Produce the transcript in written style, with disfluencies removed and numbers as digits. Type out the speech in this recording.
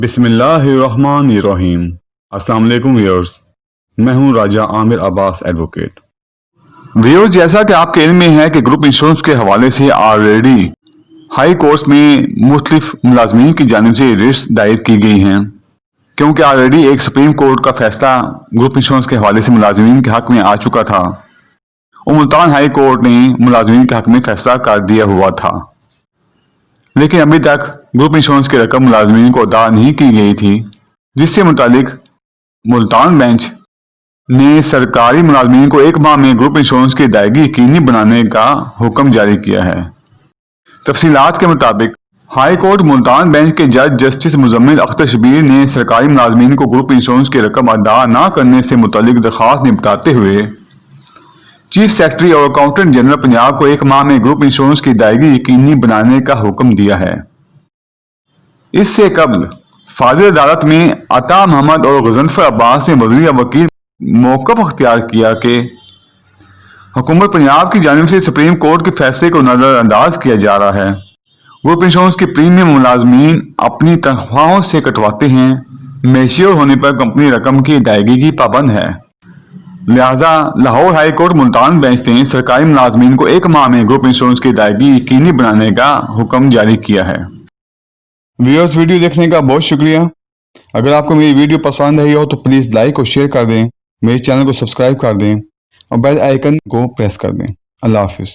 بسم اللہ الرحمن الرحیم۔ السلام علیکم ویورز، میں ہوں راجہ عامر عباس ایڈوکیٹ۔ ویورز، جیسا کہ آپ کے علم میں ہے کہ گروپ انشورنس کے حوالے سے آلریڈی ہائی کورٹس میں مختلف ملازمین کی جانب سے ریٹس دائر کی گئی ہیں، کیونکہ آلریڈی ایک سپریم کورٹ کا فیصلہ گروپ انشورنس کے حوالے سے ملازمین کے حق میں آ چکا تھا اور ملتان ہائی کورٹ نے ملازمین کے حق میں فیصلہ کر دیا ہوا تھا، لیکن ابھی تک گروپ انشورنس کی رقم ملازمین کو ادا نہیں کی گئی تھی، جس سے متعلق ملتان بینچ نے سرکاری ملازمین کو 1 ماہ میں گروپ انشورنس کی ادائیگی یقینی بنانے کا حکم جاری کیا ہے۔ تفصیلات کے مطابق ہائی کورٹ ملتان بینچ کے جج جسٹس مزمل اختر شبیر نے سرکاری ملازمین کو گروپ انشورنس کی رقم ادا نہ کرنے سے متعلق درخواست نمٹاتے ہوئے چیف سیکرٹری اور اکاؤنٹنٹ جنرل پنجاب کو 1 ماہ میں گروپ انشورنس کی ادائیگی یقینی بنانے کا حکم دیا ہے۔ اس سے قبل فاضل عدالت میں عطا محمد اور غضنفر عباس نے وزیر وکیل موقف اختیار کیا کہ حکومت پنجاب کی جانب سے سپریم کورٹ کے فیصلے کو نظر انداز کیا جا رہا ہے۔ گروپ انشورنس کی پریمیم ملازمین اپنی تنخواہوں سے کٹواتے ہیں، میچیور ہونے پر کمپنی رقم کی ادائیگی کی پابند ہے، لہذا Lahore high court Multan bench نے سرکاری ملازمین کو 1 ماہ میں گروپ انشورنس کی ادائیگی یقینی بنانے کا حکم جاری کیا ہے۔ ویورز، ویڈیو دیکھنے کا بہت شکریہ۔ اگر آپ کو میری ویڈیو پسند آئی ہو تو پلیز لائک اور شیئر کر دیں، میرے چینل کو سبسکرائب کر دیں اور بیل آئیکن کو پریس کر دیں۔ اللہ حافظ۔